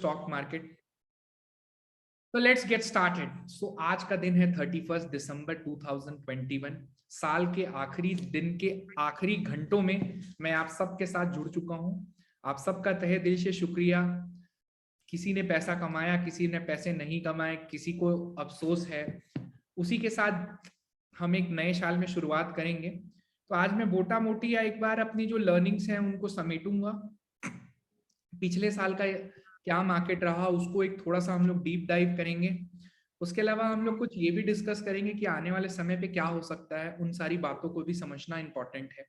Stock market. तो let's get started. सो आज का दिन है 31 दिसंबर 2021। साल के आखिरी दिन के आखिरी घंटों में मैं आप सबके साथ जुड़ चुका हूं। आप सबका तहे दिल से शुक्रिया। किसी ने पैसा कमाया, किसी ने पैसे नहीं कमाए, किसी को अफसोस है, उसी के साथ हम एक नए साल में शुरुआत करेंगे। तो आज मैं मोटा मोटी या एक बार अपनी जो लर्निंग्स हैं उनको समेटूंगा। पिछले साल का क्या मार्केट रहा उसको एक थोड़ा सा हम लोग डीप डाइव करेंगे। उसके अलावा हम लोग कुछ ये भी डिस्कस करेंगे कि आने वाले समय पे क्या हो सकता है, उन सारी बातों को भी समझना इंपॉर्टेंट है।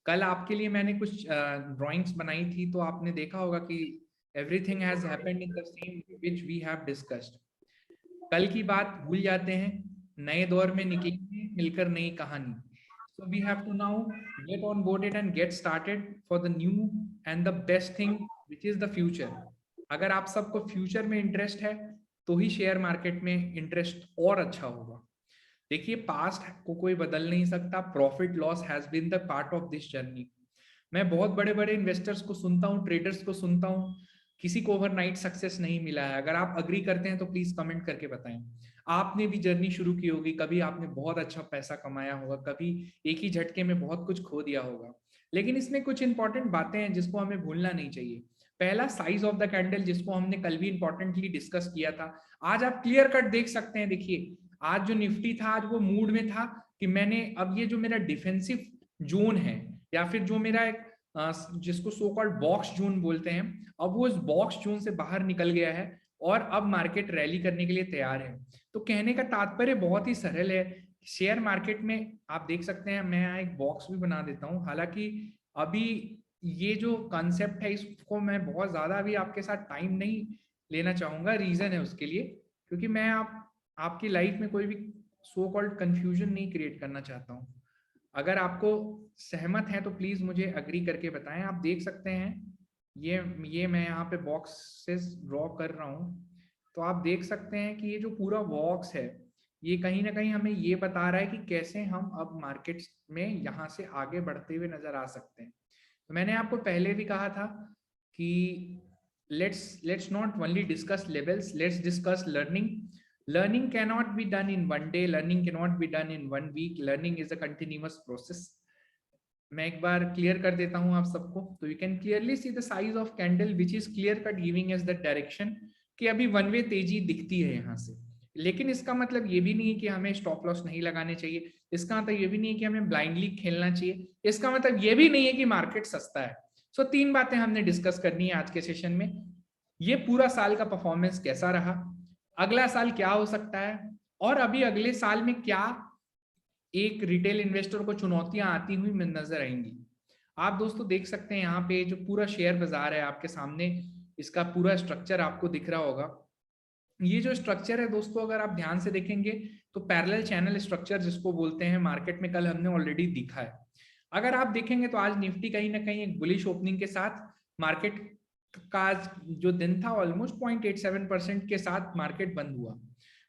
कल आपके लिए मैंने कुछ ड्राइंग्स बनाई थी, तो आपने देखा होगा कि everything has happened in the same which we have discussed. कल की बात भूल जाते हैं, नए दौर में निकलेंगे मिलकर नई कहानी। So we have to now get on boarded and get started for the new and the best thing which is the future. अगर आप सबको फ्यूचर में इंटरेस्ट है तो ही शेयर मार्केट में इंटरेस्ट और अच्छा होगा। देखिए, पास्ट को कोई बदल नहीं सकता। Profit loss has been the part of this journey. मैं बहुत बड़े बड़े इन्वेस्टर्स को सुनता हूँ, ट्रेडर्स को सुनता हूँ, किसी को ओवरनाइट सक्सेस नहीं मिला है। अगर आप अग्री करते हैं तो प्लीज कमेंट करके बताएं। आपने भी जर्नी शुरू की होगी, कभी आपने बहुत अच्छा पैसा कमाया होगा, कभी एक ही झटके में बहुत कुछ खो दिया होगा। लेकिन इसमें कुछ इंपॉर्टेंट बातें हैं जिसको हमें भूलना नहीं चाहिए। पहला, साइज ऑफ द कैंडल, जिसको हमने कल भी इंपॉर्टेंटली डिस्कस किया था। आज आप क्लियर कट देख सकते हैं। देखिए, आज जो निफ्टी था, आज वो मूड में था कि मैंने अब ये जो मेरा डिफेंसिव जोन है या फिर जो मेरा एक जिसको सो कॉल्ड बॉक्स जोन बोलते हैं, अब वो इस बॉक्स जोन से बाहर निकल गया है और अब मार्केट रैली करने के लिए तैयार है। तो कहने का तात्पर्य बहुत ही सरल है। शेयर मार्केट में आप देख सकते हैं, मैं यहाँ एक बॉक्स भी बना देता हूँ। हालांकि अभी ये जो कॉन्सेप्ट है इसको मैं बहुत ज्यादा अभी आपके साथ टाइम नहीं लेना चाहूंगा। रीजन है उसके लिए, क्योंकि मैं आपकी लाइफ में कोई भी सो कॉल्ड कंफ्यूजन नहीं क्रिएट करना चाहता हूँ। अगर आपको सहमत है तो प्लीज मुझे अग्री करके बताएं। आप देख सकते हैं ये मैं यहाँ पे बॉक्सेस ड्रॉ कर रहा हूँ। तो आप देख सकते हैं कि ये जो पूरा बॉक्स है ये कहीं ना कहीं हमें ये बता रहा है कि कैसे हम अब मार्केट में यहाँ से आगे बढ़ते हुए नजर आ सकते हैं। तो मैंने आपको पहले भी कहा था कि let's not only discuss levels, let's discuss learning. Learning cannot be done in one day. Learning cannot be done in 1 week. Learning is a continuous process. मैं एक बार क्लियर कर देता हूं आप सबको। तो you can clearly see the size of candle which is clear cut giving S the direction कि अभी वन वे तेजी दिखती है यहाँ से। लेकिन इसका मतलब ये भी नहीं है कि हमें स्टॉप लॉस नहीं लगाने चाहिए। इसका मतलब ये भी नहीं है कि हमें ब्लाइंडली खेलना चाहिए। इसका मतलब ये भी नहीं है कि मार्केट सस्ता है। सो तीन बातें हमने डिस्कस करनी है आज के सेशन में। ये पूरा साल का परफॉर्मेंस कैसा रहा, अगला साल क्या हो सकता है, और अभी अगले साल में क्या एक रिटेल इन्वेस्टर को चुनौतियां आती हुई नजर आएंगी। आप दोस्तों देख सकते हैं यहाँ पे जो पूरा शेयर बाजार है आपके सामने, इसका पूरा स्ट्रक्चर आपको दिख रहा होगा। ये जो स्ट्रक्चर है दोस्तों, अगर आप ध्यान से देखेंगे तो पैरेलल चैनल स्ट्रक्चर जिसको बोलते हैं, मार्केट में कल हमने ऑलरेडी दिखा है। अगर आप देखेंगे तो आज निफ्टी कहीं ना कहीं एक बुलिश ओपनिंग के साथ, मार्केट का जो दिन था ऑलमोस्ट 0.87% के साथ मार्केट बंद हुआ।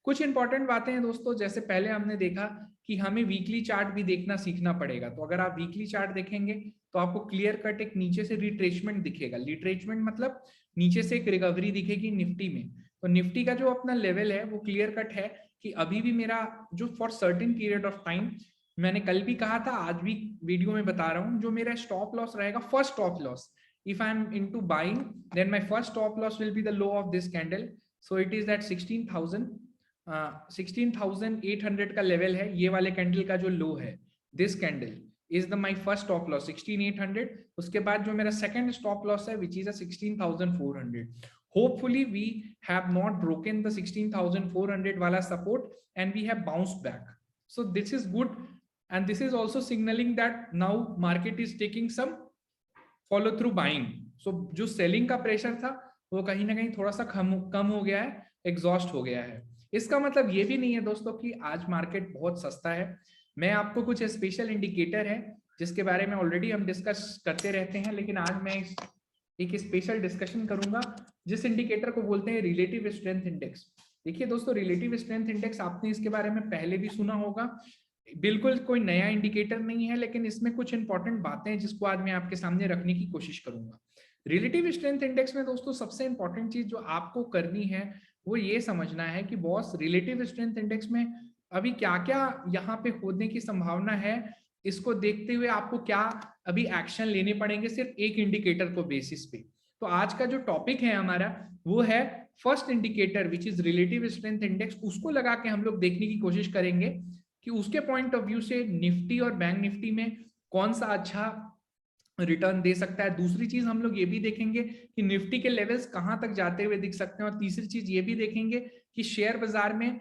कुछ इंपॉर्टेंट बातें हैं दोस्तों, जैसे पहले हमने देखा कि हमें वीकली चार्ट भी देखना सीखना पड़ेगा। तो अगर आप वीकली चार्ट देखेंगे तो आपको क्लियर कट एक नीचे से रिट्रेसमेंट दिखेगा। रिट्रेसमेंट मतलब नीचे से एक रिकवरी दिखेगी निफ्टी में। तो निफ्टी का जो अपना लेवल है वो क्लियर कट है कि अभी भी मेरा जो for certain period of time, मैंने कल भी कहा था, आज भी वीडियो में बता रहा हूं, जो मेरा स्टॉप लॉस रहेगा, first stop loss, if I'm into buying, then my first stop loss will be the low of this candle. So it is that 16,800 का लेवल है। ये वाले कैंडल का जो लो है, this candle is the my first stop loss 16,800। उसके बाद जो मेरा second stop loss है which is a 16,400। Hopefully we have not broken the 16,400 वाला support and we have bounced back. So this is good and this is also signaling that now market is taking some follow through buying. So जो selling का pressure था वो कहीं ना कहीं थोड़ा सा कम हो गया है, एग्जॉस्ट हो गया है। इसका मतलब ये भी नहीं है दोस्तों कि आज मार्केट बहुत सस्ता है। मैं आपको कुछ स्पेशल इंडिकेटर है जिसके बारे में ऑलरेडी हम डिस्कस करते रहते हैं, लेकिन आज मैं एक स्पेशल डिस्कशन करूंगा जिस इंडिकेटर को बोलते हैं रिलेटिव स्ट्रेंथ इंडेक्स। देखिए दोस्तों, रिलेटिव स्ट्रेंथ इंडेक्स आपने इसके बारे में पहले भी सुना होगा, बिल्कुल कोई नया इंडिकेटर नहीं है, लेकिन इसमें कुछ इंपॉर्टेंट बातें हैं जिसको आज मैं आपके सामने रखने की कोशिश करूंगा। रिलेटिव स्ट्रेंथ इंडेक्स में दोस्तों सबसे इंपॉर्टेंट चीज जो आपको करनी है वो ये समझना है कि बॉस रिलेटिव स्ट्रेंथ इंडेक्स में अभी क्या क्या यहाँ पे होने की संभावना है, इसको देखते हुए आपको क्या अभी एक्शन लेने पड़ेंगे सिर्फ एक इंडिकेटर को बेसिस पे। तो आज का जो टॉपिक है हमारा वो है first indicator which is relative strength index. उसको लगा के हम लोग देखने की कोशिश करेंगे कि उसके पॉइंट ऑफ व्यू से निफ्टी और बैंक निफ्टी में कौन सा अच्छा रिटर्न दे सकता है। दूसरी चीज हम लोग ये भी देखेंगे कि निफ्टी के लेवल्स कहां तक जाते हुए दिख सकते हैं, और तीसरी चीज ये भी देखेंगे कि शेयर बाजार में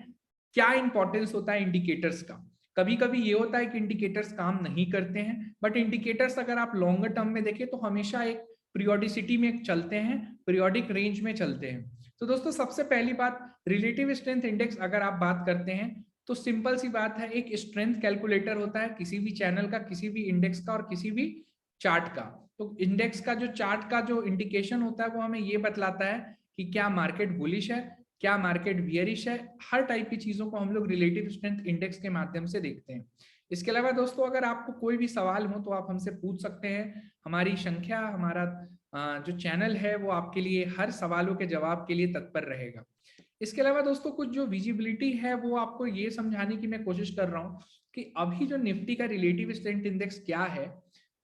क्या इंपॉर्टेंस होता है इंडिकेटर्स का। कभी कभी ये होता है कि इंडिकेटर्स काम नहीं करते हैं, बट इंडिकेटर्स अगर आप लॉन्गर टर्म में देखें तो हमेशा एक पीरियोडिसिटी में चलते हैं, पीरियोडिक रेंज में चलते हैं। तो दोस्तों सबसे पहली बात, रिलेटिव स्ट्रेंथ इंडेक्स अगर आप बात करते हैं तो सिंपल सी बात है, एक स्ट्रेंथ कैलकुलेटर होता है किसी भी चैनल का, किसी भी इंडेक्स का और किसी भी चार्ट का। तो इंडेक्स का जो चार्ट का जो इंडिकेशन होता है वो हमें ये बतलाता है कि क्या मार्केट बुलिश है, क्या मार्केट बियरिश है। हर टाइप की चीजों को हम लोग रिलेटिव स्ट्रेंथ इंडेक्स के माध्यम से देखते हैं। इसके अलावा दोस्तों अगर आपको कोई भी सवाल हो तो आप हमसे पूछ सकते हैं। हमारी संख्या, हमारा जो चैनल है वो आपके लिए हर सवालों के जवाब के लिए तत्पर रहेगा। इसके अलावा दोस्तों कुछ जो विजिबिलिटी है वो आपको ये समझाने की मैं कोशिश कर रहा हूँ कि अभी जो निफ्टी का रिलेटिव स्ट्रेंथ इंडेक्स क्या है,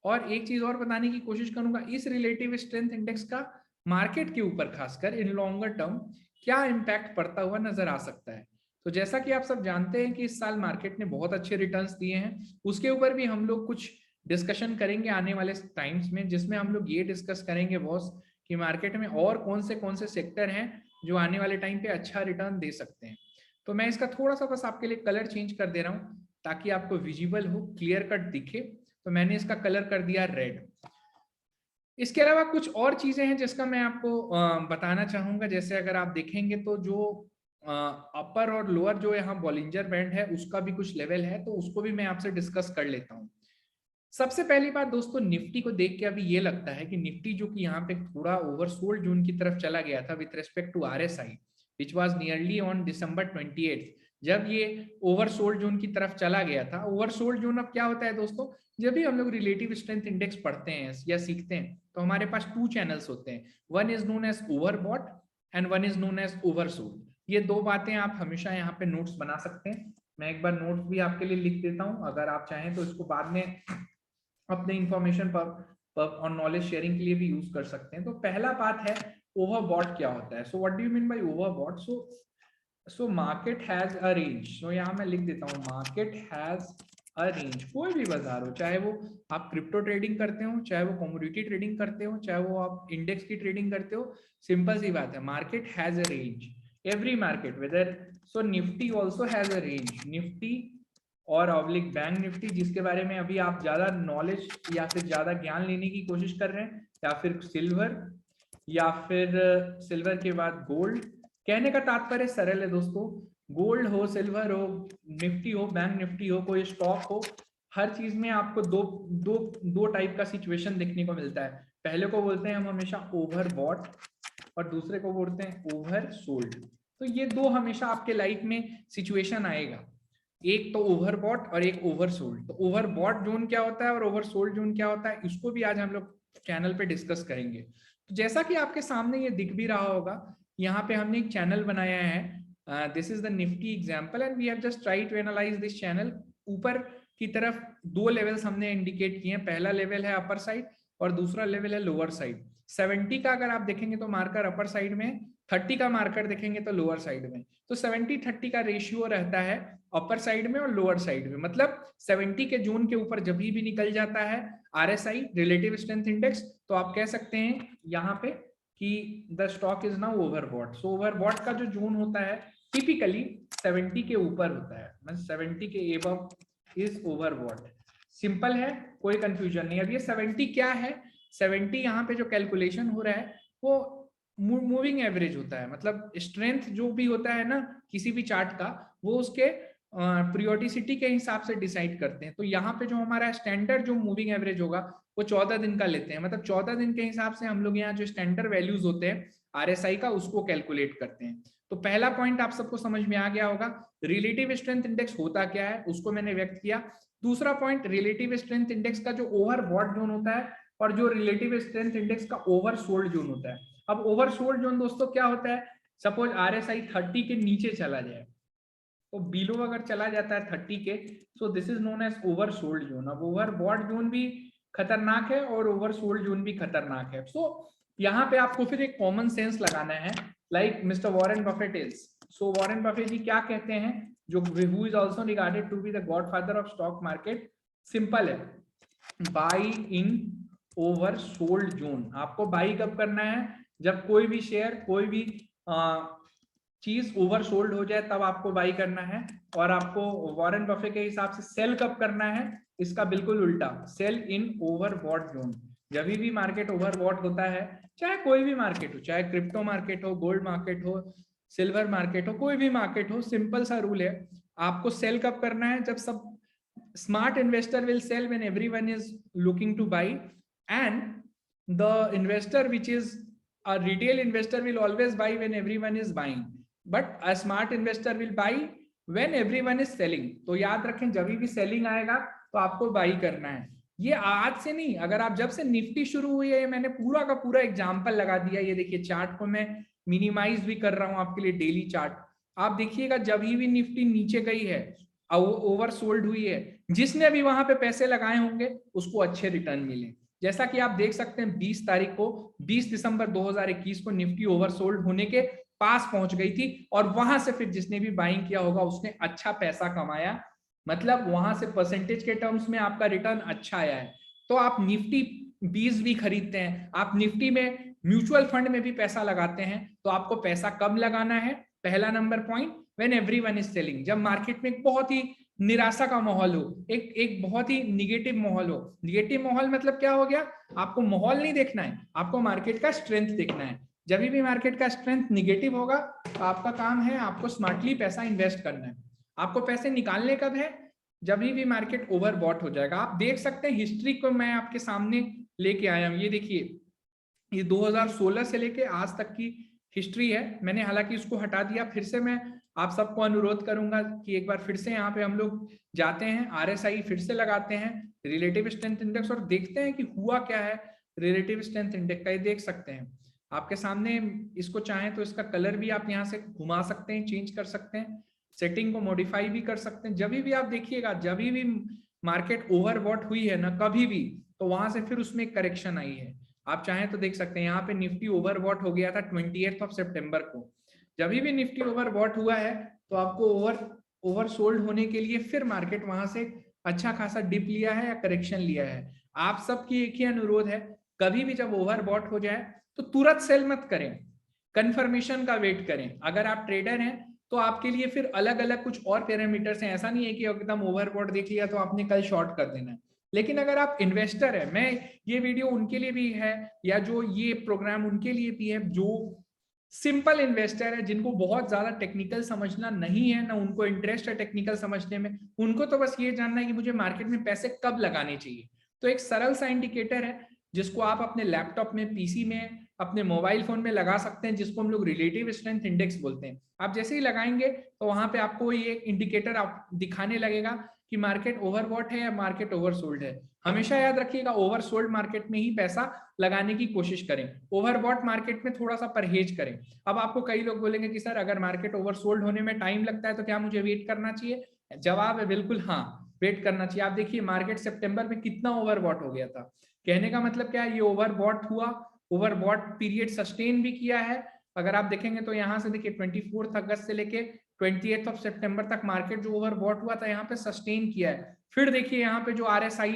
और एक चीज और बताने की कोशिश करूंगा, इस रिलेटिव स्ट्रेंथ इंडेक्स का मार्केट के ऊपर खासकर इन लॉन्गर टर्म क्या इम्पैक्ट पड़ता हुआ नजर आ सकता है। तो जैसा कि आप सब जानते हैं कि इस साल मार्केट ने बहुत अच्छे रिटर्न्स दिए हैं, उसके ऊपर भी हम लोग कुछ डिस्कशन करेंगे आने वाले टाइम्स में, जिसमें हम लोग ये डिस्कस करेंगे बॉस कि मार्केट में और कौन से सेक्टर हैं जो आने वाले टाइम पे अच्छा रिटर्न दे सकते हैं। तो मैं इसका थोड़ा सा बस आपके लिए कलर चेंज कर दे रहा हूँ ताकि आपको विजिबल हो, क्लियर कट दिखे। तो मैंने इसका कलर कर दिया रेड। इसके अलावा कुछ और चीजें हैं जिसका मैं आपको बताना चाहूंगा। जैसे अगर आप देखेंगे तो जो अपर और लोअर जो यहाँ बॉलिंजर बैंड है उसका भी कुछ लेवल है, तो उसको भी मैं आपसे डिस्कस कर लेता हूँ। सबसे पहली बात दोस्तों, निफ्टी को देख के अभी ये लगता है कि निफ्टी जो कि यहाँ पे थोड़ा ओवरसोल्ड जोन की तरफ चला गया था with respect to RSI which was nearly on December 28। जब ये ओवरसोल्ड जोन की तरफ चला गया था, ओवरसोल्ड जोन अब क्या होता है दोस्तों, जब भी हम लोग रिलेटिव स्ट्रेंथ इंडेक्स पढ़ते हैं या सीखते हैं तो हमारे पास टू चैनल्स होते हैं, one is known as overbought and one is known as oversold. ये दो बातें आप हमेशा यहाँ पे नोट्स बना सकते हैं। मैं एक बार नोट्स भी आपके लिए लिख देता हूँ, अगर आप चाहें तो इसको बाद में अपने इंफॉर्मेशन पर और नॉलेज शेयरिंग के लिए भी यूज कर सकते हैं। तो पहला बात है ओवरबॉट क्या होता है। So what do you mean by overbought. So market has a range. So यहाँ मैं लिख देता हूँ मार्केट हैज अ रेंज। कोई भी बाजार हो, चाहे वो आप क्रिप्टो ट्रेडिंग करते हो, चाहे वो कमोडिटी ट्रेडिंग करते हो, चाहे वो आप इंडेक्स की ट्रेडिंग करते हो, सिंपल सी बात है market has a range. Every market whether, so Nifty also has a range. Nifty और ऑब्लिक बैंक निफ्टी, जिसके बारे में अभी आप ज्यादा नॉलेज या फिर ज्यादा ज्ञान लेने की कोशिश कर रहे हैं, या फिर सिल्वर, या फिर सिल्वर के बाद गोल्ड। कहने का तात्पर्य सरल है दोस्तों, गोल्ड हो, सिल्वर हो, निफ्टी हो, बैंक निफ्टी हो, कोई स्टॉक हो, हर चीज में आपको दो दो दो टाइप का सिचुएशन देखने को मिलता है। पहले को बोलते हैं हम हमेशा ओवरबॉट और दूसरे को बोलते हैं ओवर सोल्ड। तो ये दो हमेशा आपके लाइफ में सिचुएशन आएगा, एक तो ओवरबॉट और एक ओवरसोल्ड। तो ओवरबॉट जोन क्या होता है और ओवरसोल्ड जोन क्या होता है, इसको भी आज हम लोग चैनल पे डिस्कस करेंगे। तो जैसा कि आपके सामने ये दिख भी रहा होगा, यहाँ पे हमने एक चैनल बनाया है, this is the Nifty example and we have just try to analyse this channel. ऊपर की तरफ दो लेवल्स हमने इंडिकेट किए हैं, पहला लेवल है अपर साइड और दूसरा लेवल है लोअर साइड। 70 का अगर आप देखेंगे तो मार्कर अपर साइड में, 30 का मार्कर देखेंगे तो लोअर साइड में। तो 70-30 का रेशियो रहता है अपर साइड में और लोअर साइड में। मतलब 70 के जोन के ऊपर जब भी निकल जाता है RSI रिलेटिव स्ट्रेंथ इंडेक्स, तो आप कह सकते हैं यहाँ पे कि the stock is now overbought. So overbought का जो जोन होता है टिपिकली 70 के ऊपर होता है, मतलब 70 के एबव इज ओवरबॉट। सिंपल है, कोई कंफ्यूजन नहीं। अब ये 70 क्या है, 70 यहाँ पे जो कैलकुलेशन हो रहा है वो मूविंग एवरेज होता है। मतलब स्ट्रेंथ जो भी होता है ना किसी भी चार्ट का, वो उसके पीरियोडिसिटी के हिसाब से डिसाइड करते हैं। तो यहाँ पे जो हमारा स्टैंडर्ड जो मूविंग एवरेज होगा वो 14 दिन का लेते हैं। मतलब 14 दिन के हिसाब से हम लोग यहाँ जो स्टैंडर्ड वैल्यूज होते हैं RSI का, उसको कैलकुलेट करते हैं। तो पहला पॉइंट आप सबको समझ में आ गया होगा, रिलेटिव स्ट्रेंथ इंडेक्स होता क्या है उसको मैंने व्यक्त किया। दूसरा पॉइंट, रिलेटिव स्ट्रेंथ इंडेक्स का जो ओवरबॉट जोन होता है और जो रिलेटिव स्ट्रेंथ इंडेक्स का ओवरसोल्ड जोन होता है। अब ओवरसोल्ड जोन दोस्तों क्या होता है, सपोज RSI 30 के नीचे चला जाए, तो बिलो अगर चला जाता है 30 के, so this is known as oversold zone. अब ओवरबॉट जोन भी खतरनाक है और ओवरसोल्ड जोन भी खतरनाक है। सो यहाँ पे आपको फिर एक कॉमन सेंस लगाना है, like mister Warren Buffett is. So Warren Buffett ji क्या कहते हैं, जो who is also regarded to be the godfather of stock market, simple है, बाई इन ओवरसोल्ड जोन। आपको बाई कब करना है, जब कोई भी शेयर, कोई भी चीज ओवरसोल्ड हो जाए तब आपको बाई करना है। और आपको वॉरेन बफे के हिसाब से सेल कब करना है, इसका बिल्कुल उल्टा, सेल इन ओवरबॉट जोन। जब भी मार्केट ओवरबॉट होता है, चाहे कोई भी मार्केट हो, चाहे क्रिप्टो मार्केट हो, गोल्ड मार्केट हो, सिल्वर मार्केट हो, कोई भी मार्केट हो, सिंपल सा रूल है, आपको सेल कब करना है, जब सब smart investor will sell when everyone is looking to buy, and the investor which is a retail investor will always buy when everyone is buying, but a smart investor will buy when everyone is selling। तो याद रखें, जब भी selling आएगा तो आपको by करना है। ये आज से नहीं, अगर आप जब से निफ्टी शुरू हुई है, मैंने पूरा का पूरा एग्जांपल लगा दिया। ये देखिए चार्ट को मैं मिनिमाइज भी कर रहा हूं आपके लिए, डेली चार्ट। आप देखिएगा जब भी निफ्टी नीचे गई है, ओवरसोल्ड हुई है, जिसने भी वहां पे पैसे लगाए होंगे उसको अच्छे रिटर्न मिले। जैसा कि आप देख सकते हैं 20 तारीख को, 20 दिसंबर 2021 को निफ्टी ओवरसोल्ड होने के पास पहुंच गई थी, और वहां से फिर जिसने भी बाइंग किया होगा उसने अच्छा पैसा कमाया, मतलब वहां से परसेंटेज के टर्म्स में आपका रिटर्न अच्छा आया है। तो आप निफ्टी 20 भी खरीदते हैं, आप निफ्टी में म्यूचुअल फंड में भी पैसा लगाते हैं, तो आपको पैसा कब लगाना है, पहला number point, when everyone is selling, जब मार्केट में बहुत ही निराशा का माहौल हो, एक बहुत ही निगेटिव माहौल हो। निगेटिव माहौल मतलब क्या हो गया, आपको माहौल नहीं देखना है, आपको मार्केट का स्ट्रेंथ देखना है। जब भी मार्केट का स्ट्रेंथ निगेटिव होगा तो आपका काम है आपको स्मार्टली पैसा इन्वेस्ट करना है। आपको पैसे निकालने कब है, जब भी मार्केट ओवरबॉट हो जाएगा। आप देख सकते हैं हिस्ट्री को मैं आपके सामने लेके आया हूं। ये देखिए, ये 2016 से लेके आज तक की हिस्ट्री है। मैंने हालांकि इसको हटा दिया, फिर से मैं आप सबको अनुरोध करूंगा कि एक बार फिर से यहाँ पे हम लोग जाते हैं, RSI फिर से लगाते हैं, रिलेटिव स्ट्रेंथ इंडेक्स, और देखते हैं कि हुआ क्या है रिलेटिव स्ट्रेंथ इंडेक्स का। ये देख सकते हैं आपके सामने, इसको चाहें तो इसका कलर भी आप यहाँ से घुमा सकते हैं, चेंज कर सकते हैं, सेटिंग को मॉडिफाई भी कर सकते हैं। जब भी आप देखिएगा, जब भी मार्केट ओवरबॉट हुई है ना कभी भी, तो वहां से फिर उसमें करेक्शन आई है। आप चाहें तो देख सकते हैं यहाँ पे निफ्टी ओवरबॉट हो गया था 28 सितंबर को। जब भी निफ्टी ओवरबॉट हुआ है तो आपको ओवरसोल्ड होने के लिए फिर मार्केट वहां से अच्छा खासा डिप लिया है या करेक्शन लिया है। आप सबकी एक ही अनुरोध है, कभी भी जब ओवरबॉट हो जाए तो तुरंत सेल मत करें, कंफर्मेशन का वेट करें। अगर आप ट्रेडर हैं तो आपके लिए फिर अलग अलग कुछ और पैरामीटर्स हैं। ऐसा नहीं है कि एकदम ओवरबॉट देख लिया तो आपने कल शॉर्ट कर देना है। लेकिन अगर आप इन्वेस्टर है, मैं ये वीडियो उनके लिए भी है, या जो ये प्रोग्राम उनके लिए भी है जो सिंपल इन्वेस्टर है, जिनको बहुत ज्यादा टेक्निकल समझना नहीं है, ना उनको इंटरेस्ट है टेक्निकल समझने में, उनको तो बस ये जानना है कि मुझे मार्केट में पैसे कब लगाने चाहिए। तो एक सरल सा इंडिकेटर है जिसको आप अपने लैपटॉप में, पीसी में, अपने मोबाइल फोन में लगा सकते हैं, जिसको हम लोग रिलेटिव स्ट्रेंथ इंडेक्स बोलते हैं। आप जैसे ही लगाएंगे तो वहां पे आपको ये इंडिकेटर आप दिखाने लगेगा कि मार्केट ओवरबॉट है या मार्केट ओवरसोल्ड है। हमेशा याद रखिएगा, ओवरसोल्ड मार्केट में ही पैसा लगाने की कोशिश करें, ओवरबॉट मार्केट में थोड़ा सा परहेज करें। अब आपको कई लोग बोलेंगे कि सर अगर मार्केट ओवरसोल्ड होने में टाइम लगता है तो क्या मुझे वेट करना चाहिए? जवाब है बिल्कुल हाँ, वेट करना चाहिए। आप देखिए मार्केट सितंबर में कितना ओवरबॉट हो गया था। कहने का मतलब क्या है, ये ओवरबॉट हुआ, ओवरबॉट पीरियड सस्टेन भी किया है। अगर आप देखेंगे तो यहाँ से देखिए 24 अगस्त से लेके 28 सितंबर तक मार्केट जो ओवरबॉट हुआ था यहाँ पे सस्टेन किया है। फिर देखिए यहाँ पे जो RSI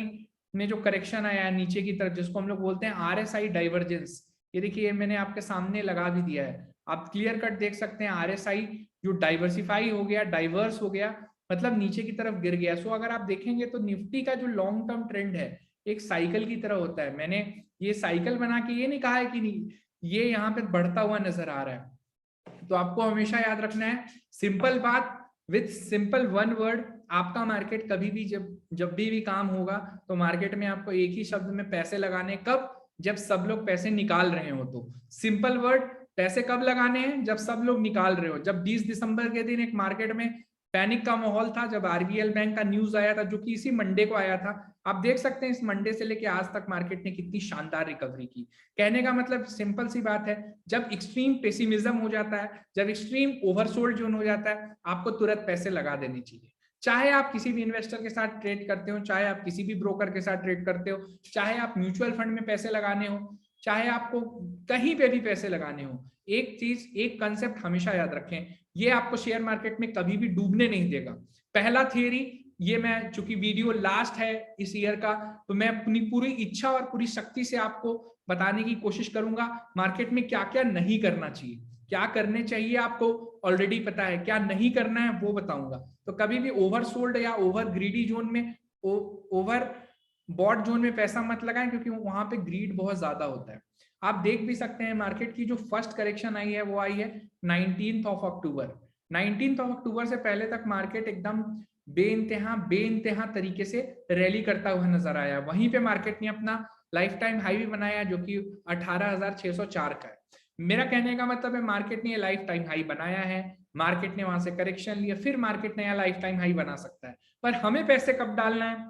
में जो करेक्शन आया है नीचे की तरफ, जिसको हम लोग बोलते हैं RSI डाइवर्जेंस, ये देखिए मैंने आपके सामने लगा भी दिया है, आप क्लियर कट देख सकते हैं। RSI जो डाइवर्सिफाई हो गया, डाइवर्स हो गया, मतलब नीचे की तरफ गिर गया। सो अगर आप देखेंगे तो निफ्टी का जो लॉन्ग टर्म ट्रेंड है एक साइकिल की तरह होता है। मैंने ये साइकिल बना के ये नहीं कहा है कि नहीं, ये यहाँ पे बढ़ता हुआ नजर आ रहा है। तो आपको हमेशा याद रखना है, सिंपल बात विथ सिंपल वन वर्ड, आपका मार्केट कभी भी जब भी काम होगा तो मार्केट में आपको एक ही शब्द में पैसे लगाने, कब? जब सब लोग पैसे निकाल रहे हो। तो सिंपल वर्ड, पैसे कब लगाने हैं? जब सब लोग निकाल रहे हो। जब 20 दिसंबर के दिन एक मार्केट में पैनिक का माहौल था जब आरबीएल बैंक का न्यूज आया था, जो कि इसी मंडे को आया था। आप देख सकते हैं इस मंडे से लेके आज तक मार्केट ने कितनी शानदार रिकवरी की। कहने का मतलब सिंपल सी बात है, जब एक्सट्रीम पेसिमिज्म हो जाता है, जब एक्सट्रीम ओवरसोल्ड जोन हो जाता है, आपको तुरंत पैसे लगा देने चाहिए। चाहे आप किसी भी इन्वेस्टर के साथ ट्रेड करते हो, चाहे आप किसी भी ब्रोकर के साथ ट्रेड करते हो, चाहे आप म्यूचुअल फंड में पैसे लगाने हो, चाहे आपको कहीं पे भी पैसे लगाने हो, एक चीज, एक कंसेप्ट हमेशा याद रखें, ये आपको शेयर मार्केट में कभी भी डूबने नहीं देगा। पहला थियरी, ये मैं, चूंकि वीडियो लास्ट है इस ईयर का, तो मैं अपनी पूरी इच्छा और पूरी शक्ति से आपको बताने की कोशिश करूंगा मार्केट में क्या क्या नहीं करना चाहिए। क्या करने चाहिए आपको ऑलरेडी पता है, क्या नहीं करना है वो बताऊंगा। तो कभी भी ओवर सोल्ड या ओवर ग्रीडी जोन में, ओवर बॉट जोन में पैसा मत लगाएं, क्योंकि वहां पे ग्रीड बहुत ज्यादा होता है। आप देख भी सकते हैं मार्केट की जो फर्स्ट करेक्शन आई है वो आई है 19 अक्टूबर। 19 अक्टूबर से पहले तक मार्केट एकदम बेइंतहा तरीके से रैली करता हुआ नजर आया। वहीं पे मार्केट ने अपना लाइफ टाइम हाई भी बनाया, जो कि 18,604 का है। मेरा कहने का मतलब है मार्केट ने लाइफ टाइम हाई बनाया है, मार्केट ने वहां से करेक्शन लिया, फिर मार्केट नया लाइफ टाइम हाई बना सकता है। पर हमें पैसे कब डालना है?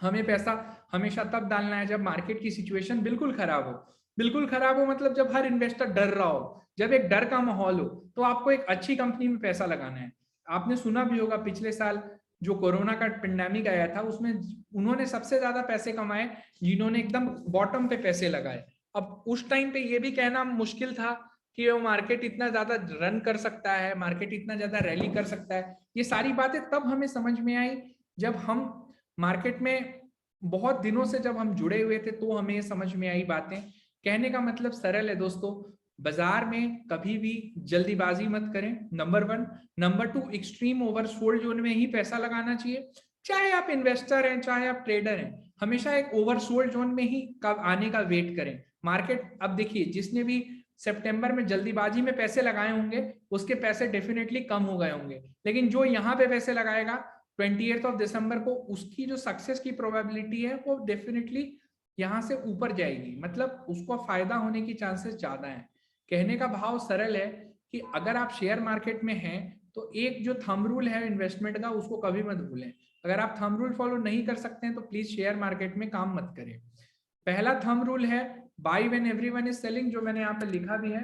हमें पैसा हमेशा तब डालना है जब मार्केट की सिचुएशन बिल्कुल खराब हो। बिल्कुल खराब हो मतलब जब हर इन्वेस्टर डर रहा हो, जब एक डर का माहौल हो, तो आपको एक अच्छी कंपनी में पैसा लगाना है। आपने सुना भी होगा पिछले साल जो कोरोना का पेंडेमिक आया था, उसमें उन्होंने सबसे ज्यादा पैसे कमाए जिन्होंने एकदम बॉटम पे पैसे लगाए। अब उस टाइम पे ये भी कहना मुश्किल था कि वो मार्केट इतना ज्यादा रन कर सकता है, मार्केट इतना ज्यादा रैली कर सकता है। ये सारी बातें तब हमें समझ में आई जब हम मार्केट में बहुत दिनों से जब हम जुड़े हुए थे, तो हमें समझ में आई बातें। कहने का मतलब सरल है दोस्तों, बाजार में कभी भी जल्दीबाजी मत करें, number 1। Number 2, extreme oversold zone में ही पैसा लगाना चाहिए। चाहे आप इन्वेस्टर हैं, चाहे आप ट्रेडर हैं, हमेशा एक ओवरसोल्ड जोन में ही कब आने का वेट करें। मार्केट, अब देखिए, जिसने भी सितंबर में जल्दीबाजी में पैसे लगाए होंगे उसके पैसे डेफिनेटली कम हो गए होंगे, लेकिन जो यहाँ पे पैसे लगाएगा 28 दिसंबर को, उसकी जो सक्सेस की प्रोबेबिलिटी है वो डेफिनेटली यहाँ से ऊपर जाएगी, मतलब उसको फायदा होने की चांसेस ज्यादा है। कहने का भाव सरल है कि अगर आप शेयर मार्केट में हैं तो एक जो थंब रूल है इन्वेस्टमेंट का, उसको कभी मत भूलें। अगर आप थंब रूल फॉलो नहीं कर सकते हैं तो प्लीज शेयर मार्केट में काम मत करें। पहला थंब रूल है buy when everyone is selling, जो मैंने यहाँ पे लिखा भी है,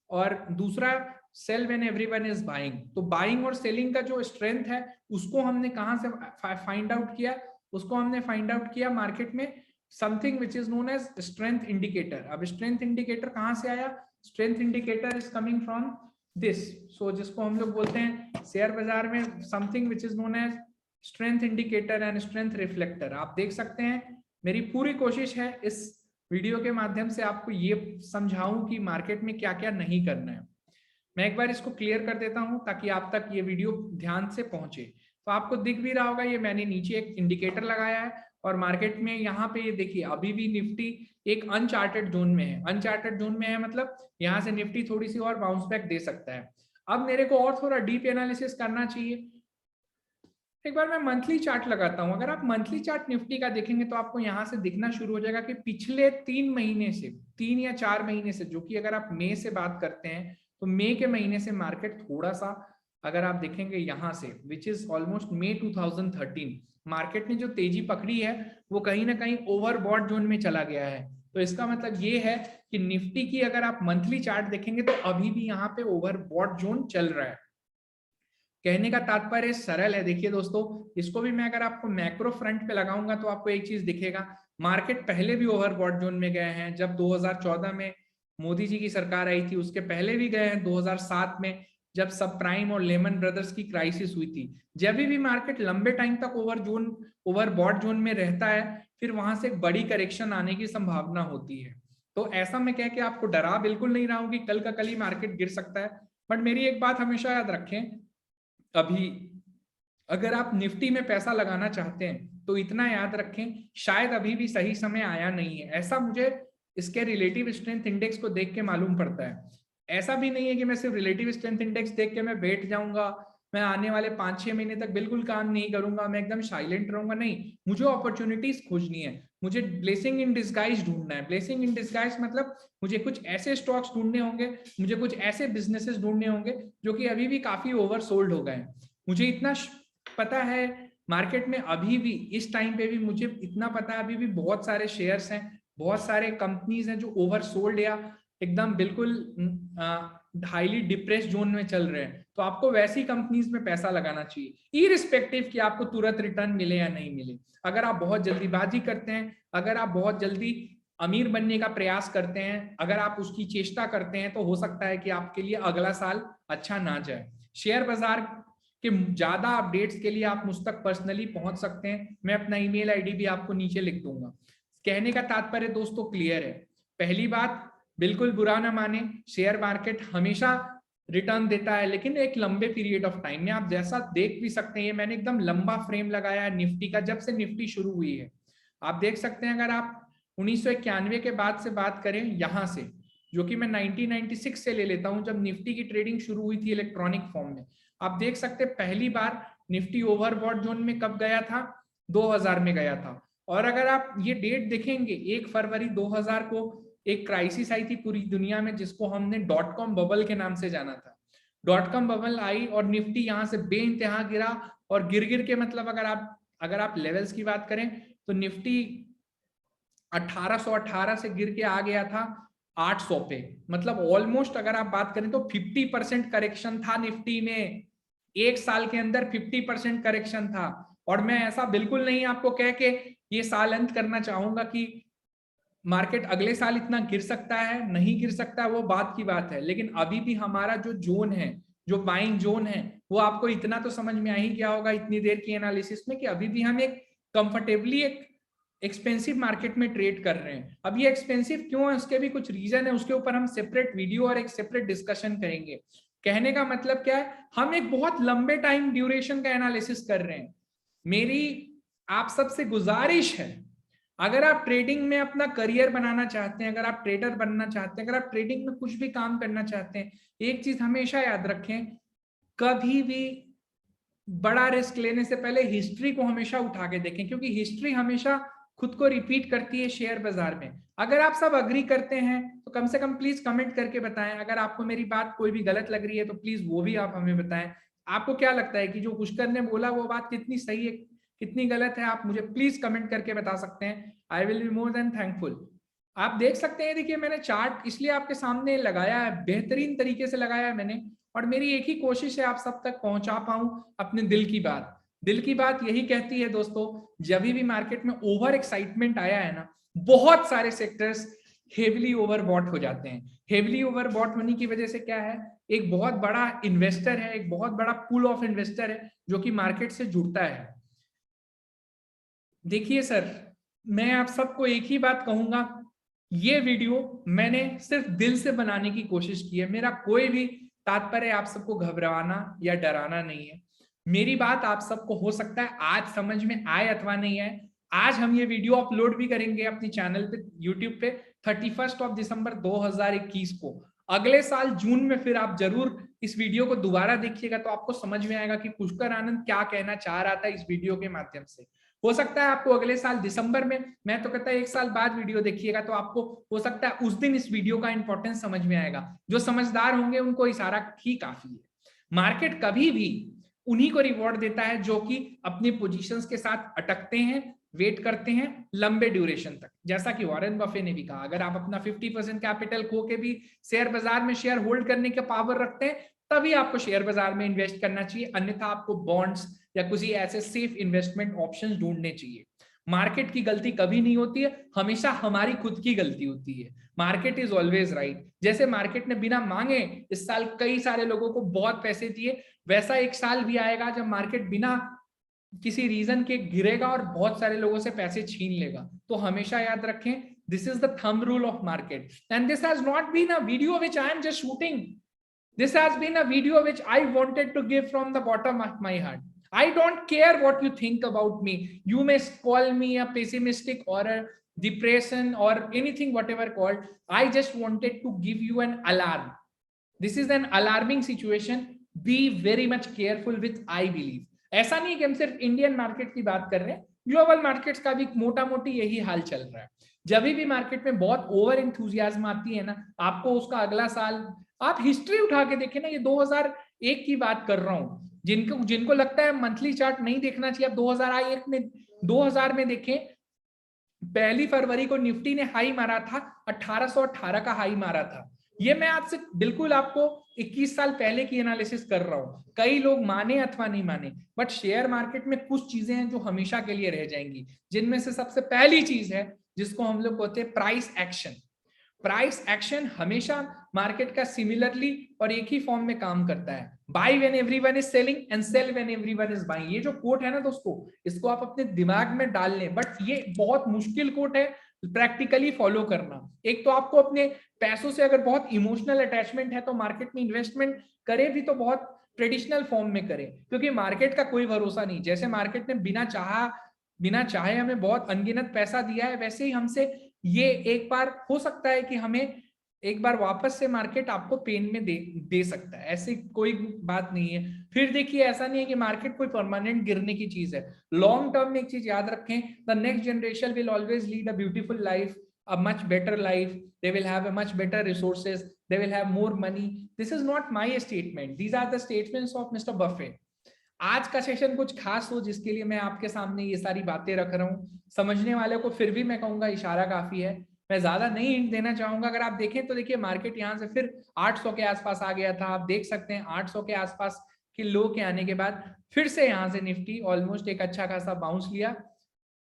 और दूसरा sell when everyone is buying. तो बाइंग और सेलिंग का जो स्ट्रेंथ है उसको हमने कहां से फाइंड आउट किया? उसको हमने फाइंड आउट किया मार्केट में something which is known as strength indicator. अब स्ट्रेंथ इंडिकेटर कहां से आया? Strength indicator is coming from this. So जिसको हम लोग बोलते हैं शेयर बाजार में something which is known as strength indicator and strength reflector. आप देख सकते हैं मेरी पूरी कोशिश है इस वीडियो के माध्यम से आपको ये समझाऊं कि मार्केट में क्या क्या नहीं करना है। मैं एक बार इसको क्लियर कर देता हूं ताकि आप तक ये वीडियो ध्यान से पहुंचे। तो आपको दिख भी रहा होगा, ये मैंने नीचे एक इंडिकेटर लगाया है और मार्केट में यहाँ पे ये देखिए अभी भी निफ्टी एक अनचार्टेड जोन में है। अनचार्टेड जोन में है मतलब यहाँ से निफ्टी थोड़ी सी और बाउंस बैक दे सकता है। अब मेरे को और थोड़ा डीप एनालिसिस करना चाहिए। एक बार मैं मंथली चार्ट लगाता हूं। अगर आप मंथली चार्ट निफ्टी का देखेंगे तो आपको यहां से दिखना शुरू हो जाएगा कि पिछले 3 महीने से, 3 या 4 महीने से, जो कि अगर आप मई से बात करते हैं तो मई के महीने से मार्केट थोड़ा सा, अगर आप देखेंगे यहां से which is almost May 2013, market ने जो तेजी पकड़ी है वो कहीं ना कहीं ओवरबॉट जोन में चला गया है। तो इसका मतलब ये है कि निफ्टी की अगर आप मंथली चार्ट देखेंगे तो अभी भी यहाँ पे ओवरबॉट जोन चल रहा है। कहने का तात्पर्य सरल है। देखिए दोस्तों, इसको भी मैं अगर आपको मैक्रो फ्रंट पे लगाऊंगा तो आपको एक चीज दिखेगा, मार्केट पहले भी ओवरबॉट जोन में गए हैं। जब 2014 में मोदी जी की सरकार आई थी उसके पहले भी गए हैं, 2007 में जब सब प्राइम और लेमन ब्रदर्स की क्राइसिस हुई थी। जब भी मार्केट लंबे टाइम तक ओवरबॉट जोन में रहता है, फिर वहां से एक बड़ी करेक्शन आने की संभावना होती है। तो ऐसा मैं कह के आपको डरा बिल्कुल नहीं रहा हूं कि कल का कल ही मार्केट गिर सकता है, बट मेरी एक बात हमेशा याद रखें, अभी अगर आप निफ्टी में पैसा लगाना चाहते हैं तो इतना याद रखें, शायद अभी भी सही समय आया नहीं है। ऐसा मुझे इसके रिलेटिव स्ट्रेंथ इंडेक्स को देख के मालूम पड़ता है। ऐसा भी नहीं है कि मैं सिर्फ रिलेटिव स्ट्रेंथ इंडेक्स देख के मैं बैठ जाऊंगा, मैं आने वाले 5-6 महीने तक बिल्कुल काम नहीं करूंगा, मैं एकदम साइलेंट रहूंगा। नहीं, मुझे अपॉर्चुनिटीज खोजनी है, मुझे ब्लेसिंग इन डिस्गाइज ढूंढना है। ब्लेसिंग इन डिस्गाइज मतलब मुझे कुछ ऐसे स्टॉक्स ढूंढने होंगे, मुझे कुछ ऐसे बिजनेसेस ढूंढने होंगे जो कि अभी भी काफी ओवर सोल्ड हो गए हैं। मुझे इतना पता है मार्केट में अभी भी इस टाइम पे भी मुझे इतना पता है अभी भी बहुत सारे शेयर्स हैं, बहुत सारे कंपनीज हैं जो ओवरसोल्ड या एकदम बिल्कुल हाईली डिप्रेस जोन में चल रहे हैं। तो आपको वैसी कंपनीज में पैसा लगाना चाहिए इररिस्पेक्टिव कि आपको तुरंत रिटर्न मिले या नहीं मिले। अगर आप बहुत जल्दीबाजी करते हैं, अगर आप बहुत जल्दी अमीर बनने का प्रयास करते हैं, अगर आप उसकी चेष्टा करते हैं, तो हो सकता है कि आपके लिए अगला साल अच्छा ना जाए। शेयर बाजार के ज्यादा अपडेट्स के लिए आप मुझ तक पर्सनली पहुंच सकते हैं, मैं अपना ईमेल आईडी भी आपको नीचे लिख दूंगा। कहने का तात्पर्य दोस्तों क्लियर है। पहली बात, बिल्कुल बुरा ना माने, शेयर मार्केट हमेशा रिटर्न देता है, लेकिन एक लंबे पीरियड ऑफ टाइम में। आप जैसा देख भी सकते हैं, मैंने एकदम लंबा फ्रेम लगाया है निफ्टी का, जब से निफ्टी शुरू हुई है। आप देख सकते हैं, अगर आप 1991 के बाद से बात करें, यहां से, जो कि मैं 1996 से ले लेता हूं, जब निफ्टी की ट्रेडिंग शुरू हुई थी इलेक्ट्रॉनिक फॉर्म में, आप देख सकते हैं पहली बार निफ्टी ओवरबॉट जोन में कब गया था, 2000 में गया था। और अगर आप ये डेट देखेंगे, 1 फरवरी 2000 को एक क्राइसिस आई थी पूरी दुनिया में, जिसको हमने डॉट कॉम बबल के नाम से जाना था। डॉट कॉम बबल आई और निफ्टी यहां से बेइंतहा गिरा, और गिर गिर के मतलब अगर आप लेवल्स की बात करें तो निफ्टी 1818 से गिर के आ गया था 800 पे। मतलब ऑलमोस्ट अगर आप बात करें तो 50% करेक्शन था निफ्टी में, एक साल के अंदर 50% करेक्शन था। और मैं ऐसा बिल्कुल नहीं आपको कह के ये साल अंत करना चाहूंगा कि मार्केट अगले साल इतना गिर सकता है, नहीं गिर सकता, वो बात की बात है। लेकिन अभी भी हमारा जो जोन है, जो बाइंग जोन है, वो आपको इतना तो समझ में आ ही गया होगा इतनी देर की एनालिसिस में, कि अभी भी हम एक कंफर्टेबली एक एक्सपेंसिव मार्केट में ट्रेड कर रहे हैं। अब ये एक्सपेंसिव क्यों है, उसके भी कुछ रीजन है, उसके ऊपर हम सेपरेट वीडियो और एक सेपरेट डिस्कशन करेंगे। कहने का मतलब क्या है, हम एक बहुत लंबे टाइम ड्यूरेशन का एनालिसिस कर रहे हैं। मेरी आप सबसे गुजारिश है, अगर आप ट्रेडिंग में अपना करियर बनाना चाहते हैं, अगर आप ट्रेडर बनना चाहते हैं, अगर आप ट्रेडिंग में कुछ भी काम करना चाहते हैं, एक चीज हमेशा याद रखें, कभी भी बड़ा रिस्क लेने से पहले हिस्ट्री को हमेशा उठा के देखें, क्योंकि हिस्ट्री हमेशा खुद को रिपीट करती है शेयर बाजार में। अगर आप सब अग्री करते हैं तो कम से कम प्लीज कमेंट करके बताएं। अगर आपको मेरी बात कोई भी गलत लग रही है तो प्लीज वो भी आप हमें बताएं। आपको क्या लगता है कि जो पुष्कर ने बोला वो बात कितनी सही है, कितनी गलत है, आप मुझे प्लीज कमेंट करके बता सकते हैं। आई will be more than thankful. आप देख सकते हैं, देखिए मैंने चार्ट इसलिए आपके सामने लगाया है, बेहतरीन तरीके से लगाया है मैंने, और मेरी एक ही कोशिश है आप सब तक पहुंचा पाऊं अपने दिल की बात। दिल की बात यही कहती है दोस्तों, जब भी मार्केट में ओवर एक्साइटमेंट आया है ना, बहुत सारे सेक्टर्स हेवली ओवरबॉट हो जाते हैं। हेवली ओवरबॉट होने की वजह से क्या है, एक बहुत बड़ा इन्वेस्टर है, एक बहुत बड़ा पूल ऑफ इन्वेस्टर है जो कि मार्केट से जुड़ता है। देखिए सर, मैं आप सबको एक ही बात कहूंगा, ये वीडियो मैंने सिर्फ दिल से बनाने की कोशिश की है। मेरा कोई भी तात्पर्य आप सबको घबराना या डराना नहीं है। मेरी बात आप सबको हो सकता है आज समझ में आए अथवा नहीं आए। आज हम ये वीडियो अपलोड भी करेंगे अपनी चैनल पे, यूट्यूब पे 31 दिसंबर 2021 को। अगले साल जून में फिर आप जरूर इस वीडियो को दोबारा देखिएगा, तो आपको समझ में आएगा कि पुष्कर आनंद क्या कहना चाह रहा था इस वीडियो के माध्यम से। हो सकता है आपको अगले साल दिसंबर में, मैं तो कहता है 1 साल बाद वीडियो देखिएगा, तो आपको हो सकता है उस दिन इस वीडियो का इंपॉर्टेंस समझ में आएगा। जो समझदार होंगे उनको इशारा ही काफी है। मार्केट कभी भी उन्हीं को रिवॉर्ड देता है जो कि अपनी पोजीशंस के साथ अटकते हैं, वेट करते हैं लंबे ड्यूरेशन तक। जैसा कि वॉरेन बफे ने भी कहा, अगर आप अपना 50% कैपिटल खो के भी शेयर बाजार में शेयर होल्ड करने का पावर रखते हैं, तभी आपको शेयर बाजार में इन्वेस्ट करना चाहिए, अन्यथा आपको बॉन्ड्स या कुछ ऐसे सेफ इन्वेस्टमेंट ऑप्शंस ढूंढने चाहिए। मार्केट की गलती कभी नहीं होती है, हमेशा हमारी खुद की गलती होती है। Market is always right. जैसे मार्केट ने बिना मांगे इस साल कई सारे लोगों को बहुत पैसे दिए, वैसा एक साल भी आएगा जब मार्केट बिना किसी रीजन के गिरेगा और बहुत सारे लोगों से पैसे छीन लेगा। तो हमेशा याद रखें, this is the thumb rule of market, and this has not been a video which I am just shooting. This has been a video which I wanted to give from the bottom of my heart. I don't care what you think about me. You may call me a pessimistic or a depression or anything, whatever called. I just wanted to give you an alarm. This is an alarming situation. Be very much careful with I believe. ऐसा नहीं कि हम सिर्फ Indian market की बात कर रहे हैं, ग्लोबल मार्केट्स का भी मोटा मोटी यही हाल चल रहा है। जब भी मार्केट में बहुत ओवर इंथुजियाज्म आती है ना, आपको उसका अगला साल, आप हिस्ट्री उठा के देखें ना, ये 2001 की बात कर रहा हूं, जिनको जिनको लगता है मंथली चार्ट नहीं देखना चाहिए, आप 2000 में देखें, पहली फरवरी को निफ्टी ने हाई मारा था 1818 का हाई मारा था। ये मैं आपसे बिल्कुल आपको 21 साल पहले की एनालिसिस कर रहा हूं। कई लोग माने अथवा नहीं माने, बट शेयर मार्केट में कुछ चीजें हैं जो हमेशा के लिए रह जाएंगी, जिनमें से सबसे पहली चीज है जिसको हम लोग कहते हैं प्राइस एक्शन। प्राइस एक्शन हमेशा मार्केट का सिमिलरली और एक ही फॉर्म में काम करता है, buy when everyone is selling and sell when everyone is buying. ये जो कोट है ना दोस्तों, इसको आप अपने दिमाग में डाल लें, बट ये बहुत मुश्किल कोट है प्रैक्टिकली फॉलो करना। एक तो आपको अपने पैसों से अगर बहुत इमोशनल अटैचमेंट है तो मार्केट में इन्वेस्टमेंट करे भी तो बहुत ट्रेडिशनल फॉर्म में करे, क्योंकि मार्केट का कोई भरोसा नहीं। जैसे मार्केट ने बिना चाहे हमें बहुत अनगिनत पैसा दिया है, वैसे ही हमसे ये एक बार हो सकता है कि हमें एक बार वापस से मार्केट आपको पेन में दे सकता है, ऐसी कोई बात नहीं है। फिर देखिए, ऐसा नहीं है कि मार्केट कोई परमानेंट गिरने की चीज है। लॉन्ग टर्म में एक चीज याद रखें, the next generation will always lead a beautiful life, a much better life. They will have a much better resources. They will have more money. This is not my statement. These are the statements of Mr. Buffett. आज का session कुछ खास हो जिसके लिए मैं आपके सामने ये सारी बातें रख रहा हूँ। समझने वाले को फिर भी मैं कहूंगा इशारा काफी है, मैं ज्यादा नहीं हिंट देना चाहूंगा। अगर आप देखें तो देखिए, मार्केट यहाँ से फिर 800 के आसपास आ गया था। आप देख सकते हैं 800 के आसपास के लो के आने के बाद फिर से यहाँ से निफ्टी ऑलमोस्ट एक अच्छा खासा बाउंस लिया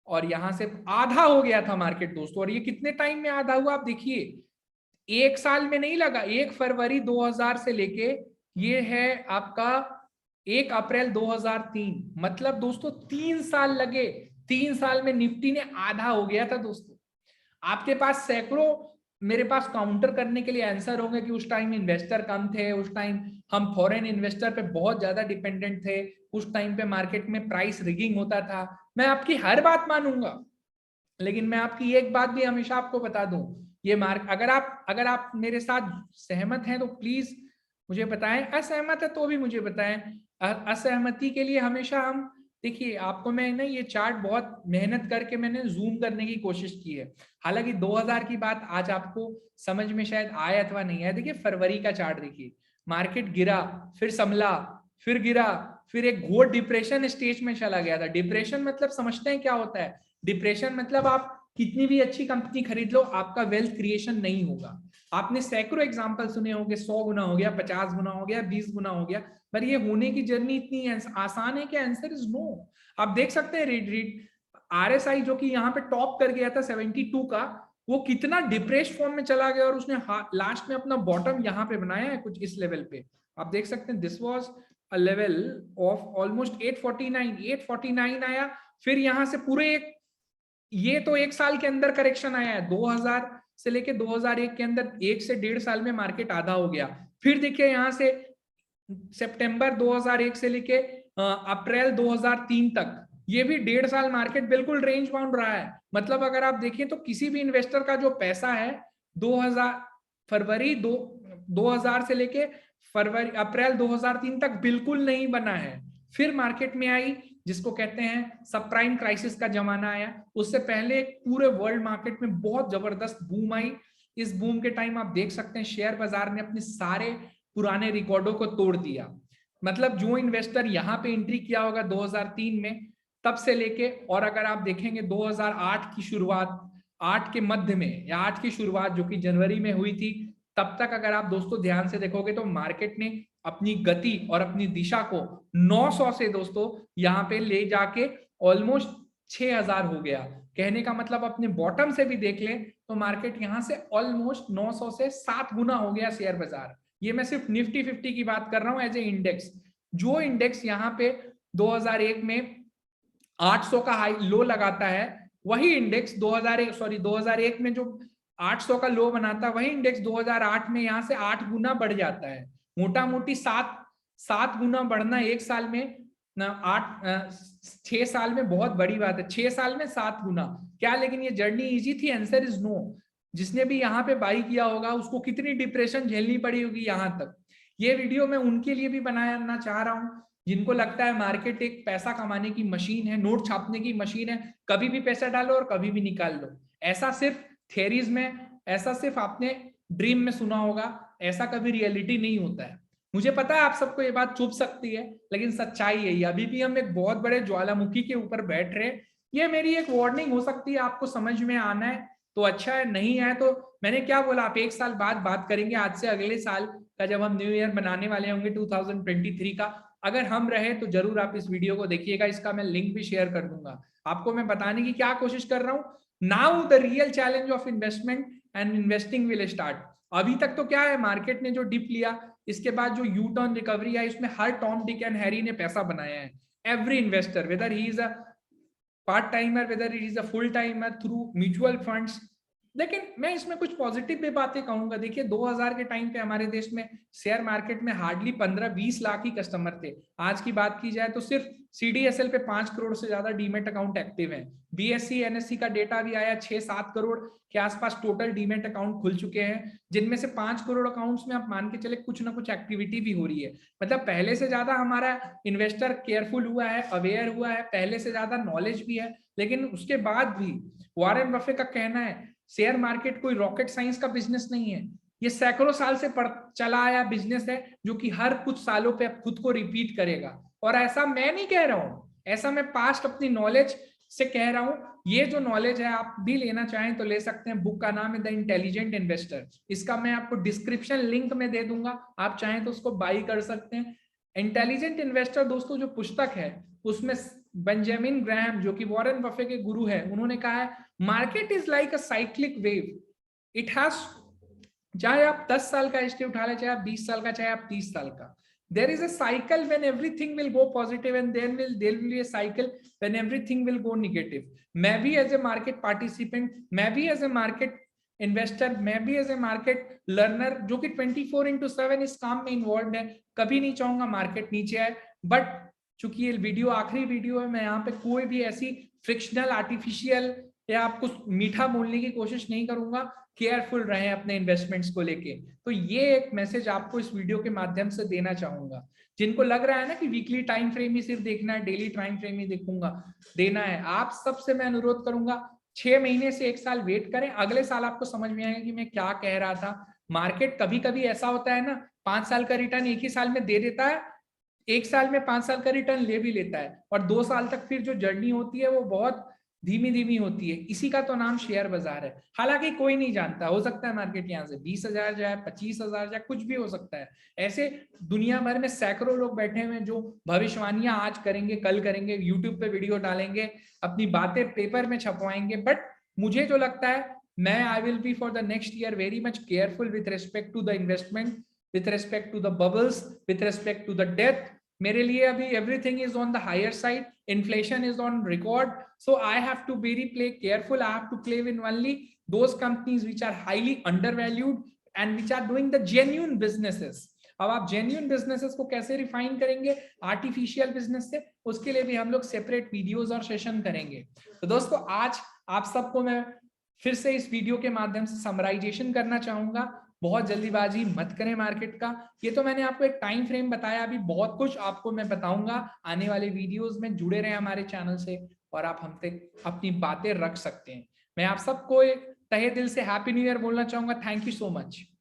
और यहाँ से आधा हो गया था मार्केट दोस्तों। और ये कितने टाइम में आधा हुआ आप देखिए, एक साल में नहीं लगा। 1 फरवरी 2000 से लेके ये है आपका 1 अप्रैल 2003, मतलब दोस्तों 3 साल लगे। 3 साल में निफ्टी ने आधा हो गया था दोस्तों। आपके पास सैकड़ों मेरे पास काउंटर करने के लिए आंसर होंगे कि उस टाइम इन्वेस्टर कम थे, उस टाइम हम फॉरेन इन्वेस्टर पे बहुत ज्यादा डिपेंडेंट थे, उस टाइम पे मार्केट में प्राइस रिगिंग होता था। मैं आपकी हर बात मानूंगा, लेकिन मैं आपकी एक बात भी हमेशा आपको बता दूं, ये मार्क अगर आप मेरे साथ सहमत हैं तो प्लीज मुझे बताएं, असहमत है तो भी मुझे बताएं। असहमति के लिए हमेशा हम देखिए, आपको मैं ना ये चार्ट बहुत मेहनत करके मैंने जूम करने की कोशिश की है। हालांकि 2000 की बात आज आपको समझ में शायद आए अथवा नहीं आए। देखिए फरवरी का चार्ट देखिए, मार्केट गिरा, फिर संभला, फिर गिरा, फिर एक घोर डिप्रेशन स्टेज में चला गया था। डिप्रेशन मतलब समझते हैं क्या होता है? डिप्रेशन मतलब आप कितनी भी अच्छी कंपनी खरीद लो, आपका वेल्थ क्रिएशन नहीं होगा। आपने सैकड़ों एग्जांपल सुने होंगे, 100 गुना हो गया, 50 गुना हो गया, 20 गुना हो गया, पर ये होने की जर्नी इतनी आसान है कि आंसर इज नो। आप देख सकते हैं रीड आरएसआई जो कि यहाँ पे टॉप कर गया था 72 का, वो कितना डिप्रेस फॉर्म में चला गया और उसने लास्ट में अपना बॉटम यहाँ पे बनाया है कुछ इस लेवल पे। आप देख सकते हैं this was a level of almost 849 आया। फिर यहाँ से पूरे ये तो एक साल के अंदर करेक्शन आया है। 2000 से लेके 2001 के अंदर 1 से 1.5 साल में मार्केट आधा हो गया। फिर देखिए यहाँ से सितंबर 2001 से लेके अप्रैल 2003 तक, ये भी 1.5 साल मार्केट बिल्कुल रेंज बाउंड रहा है। मतलब अगर आप देखें तो किसी भी इन्वेस्टर का जो पैसा है 2000 से लेके अप्रैल 2003 तक बिल्कुल नहीं बना है। फिर मार्केट में आई जिसको कहते हैं सब प्राइम क्राइसिस का जमाना आया। उससे पहले पूरे वर्ल्ड मार्केट में बहुत जबरदस्त बूम आई। इस बूम के टाइम आप देख सकते हैं शेयर बाजार ने अपने सारे पुराने रिकॉर्डों को तोड़ दिया। मतलब जो इन्वेस्टर यहाँ पे एंट्री किया होगा 2003 में, तब से लेके, और अगर आप देखेंगे 2008 की शुरुआत, 8 के मध्य में या 8 की शुरुआत जो कि जनवरी में हुई थी, तब तक अगर आप दोस्तों ध्यान से देखोगे तो मार्केट ने अपनी गति और अपनी दिशा को 900 से दोस्तों यहाँ पे ले जाके ऑलमोस्ट 6000 हो गया। कहने का मतलब अपने बॉटम से भी देख लें तो मार्केट यहाँ से ऑलमोस्ट 900 से 7 गुना हो गया शेयर बाजार। ये मैं सिर्फ निफ्टी 50 की बात कर रहा हूं एज ए इंडेक्स। जो इंडेक्स यहाँ पे 2001 में 800 का हाई लो लगाता है, वही इंडेक्स 2001 में जो 800 का लो बनाता है, वही इंडेक्स 2008 में यहाँ से 8 गुना बढ़ जाता है। मोटा मोटी 7 गुना बढ़ना एक साल में, 6 साल में बहुत बड़ी बात है। 6 साल में 7 गुना क्या, लेकिन ये जर्नी इजी थी? Answer is no. जिसने भी यहाँ पे बाई किया होगा उसको कितनी डिप्रेशन झेलनी पड़ी होगी यहाँ तक। ये वीडियो मैं उनके लिए भी बनाना चाह रहा हूँ जिनको लगता है मार्केट एक पैसा कमाने की मशीन है, नोट छापने की मशीन है, कभी भी पैसा डालो और कभी भी निकाल लो। ऐसा सिर्फ थियरीज में, ऐसा सिर्फ आपने ड्रीम में सुना होगा, ऐसा कभी रियलिटी नहीं होता है। मुझे पता है आप सबको ये बात चुभ सकती है, लेकिन सच्चाई है ये। अभी भी हम एक बहुत बड़े ज्वालामुखी के ऊपर बैठ रहे हैं। ये मेरी एक वार्निंग हो सकती है, आपको समझ में आना है तो अच्छा है, नहीं है तो मैंने क्या बोला, आप एक साल बाद बात करेंगे, आज से अगले साल का जब हम न्यू ईयर मनाने वाले होंगे 2023 का, अगर हम रहे तो जरूर आप इस वीडियो को देखिएगा। इसका मैं लिंक भी शेयर कर दूंगा। आपको मैं बताने की क्या कोशिश कर रहा हूँ, now the real challenge of investment and investing will start. अभी तक तो क्या है, मार्केट ने जो डिप लिया, इसके बाद जो यू टर्न रिकवरी है, इसमें हर टॉम डिक एंड हैरी ने पैसा बनाया है। Every investor, weather he is a part timer, whether it is a full timer through mutual funds. लेकिन मैं इसमें कुछ पॉजिटिव भी बातें कहूंगा। देखिए 2000 के टाइम पे हमारे देश में शेयर मार्केट में हार्डली 15-20 लाख ही कस्टमर थे। आज की बात की जाए तो सिर्फ सीडीएसएल पे 5 करोड़ से ज्यादा डीमेट अकाउंट एक्टिव है। बीएससी एनएससी का डेटा भी आया, 6-7 करोड़ के आसपास टोटल डीमेट अकाउंट खुल चुके हैं, जिनमें से 5 करोड़ अकाउंट्स में आप मान के चले कुछ ना कुछ एक्टिविटी भी हो रही है। मतलब पहले से ज्यादा हमारा इन्वेस्टर केयरफुल हुआ है, अवेयर हुआ है, पहले से ज्यादा नॉलेज भी है। लेकिन उसके बाद भी वॉरेन बफे का कहना है, शेयर मार्केट कोई रॉकेट साइंस का बिजनेस नहीं है, ये सैकड़ों साल से चला आया बिजनेस है, जो कि हर कुछ सालों पे खुद को रिपीट करेगा। और ऐसा मैं नहीं कह रहा हूं, ऐसा मैं पास्ट अपनी नॉलेज से कह रहा हूं। ये जो नॉलेज है आप भी लेना चाहें तो ले सकते हैं। बुक का नाम है द इंटेलिजेंट इन्वेस्टर, इसका मैं आपको डिस्क्रिप्शन लिंक में दे दूंगा, आप चाहें तो उसको बाई कर सकते हैं। इंटेलिजेंट इन्वेस्टर दोस्तों जो पुस्तक है, उसमें बेंजामिन ग्राहम जो कि वॉरेन बफे के गुरु है, उन्होंने कहा है market is like a cyclic wave, it has, चाहे आप 10 साल का हिस्ट्री उठा ले, चाहे आप 20 साल का, चाहे आप 30 साल का, there is a cycle when everything will go positive and then there will be a cycle when everything will go negative. मैं भी एज ए मार्केट पार्टिसिपेंट, मैं भी एज ए मार्केट इन्वेस्टर, मैं भी एज ए मार्केट लर्नर जो कि 24/7 इस काम में इन्वॉल्व है, कभी नहीं चाहूंगा मार्केट नीचे आए। बट चूंकि ये वीडियो आखिरी वीडियो है, मैं यहाँ पे कोई भी ऐसी फ्रिक्शनल आर्टिफिशियल या आपको मीठा बोलने की कोशिश नहीं करूंगा। केयरफुल रहें अपने इन्वेस्टमेंट्स को लेके। तो ये एक मैसेज आपको इस वीडियो के माध्यम से देना चाहूंगा। जिनको लग रहा है ना कि वीकली टाइम फ्रेम ही सिर्फ देखना है, डेली टाइम फ्रेम ही देखूंगा, देना है, आप सबसे मैं अनुरोध करूंगा 6 महीने से 1 साल वेट करें। अगले साल आपको समझ में आएगा कि मैं क्या कह रहा था। मार्केट कभी कभी ऐसा होता है ना, 5 साल का रिटर्न एक ही साल में दे देता है, 1 साल में 5 साल का रिटर्न ले भी लेता है, और 2 साल तक फिर जो जर्नी होती है वो बहुत धीमी धीमी होती है। इसी का तो नाम शेयर बाजार है। हालांकि कोई नहीं जानता, हो सकता है मार्केट यहाँ से 20,000 जाए, 25,000 जाए, कुछ भी हो सकता है। ऐसे दुनिया भर में सैकड़ों लोग बैठे हुए हैं जो भविष्यवाणियां आज करेंगे, कल करेंगे, यूट्यूब पे वीडियो डालेंगे, अपनी बातें पेपर में छपवाएंगे। बट मुझे जो लगता है, मैं I will be for the next year very much careful with respect to the investment, with respect to the bubbles, with respect to the death. मेरे लिए अभी everything is on the higher side, inflation is on record, so I have to very play careful. I have to play in only those companies which are highly undervalued and which are doing the genuine businesses. अब आप genuine businesses को कैसे refine करेंगे artificial business से, उसके लिए भी हम लोग सेपरेट वीडियोस और सेशन करेंगे। तो दोस्तों आज आप सबको मैं फिर से इस वीडियो के माध्यम से समराइजेशन करना चाहूंगा। बहुत जल्दीबाजी मत करें मार्केट का। ये तो मैंने आपको एक टाइम फ्रेम बताया, अभी बहुत कुछ आपको मैं बताऊंगा आने वाले वीडियोस में। जुड़े रहे हमारे चैनल से और आप हम तक अपनी बातें रख सकते हैं। मैं आप सबको एक तहे दिल से हैप्पी न्यू ईयर बोलना चाहूंगा। Thank you so much.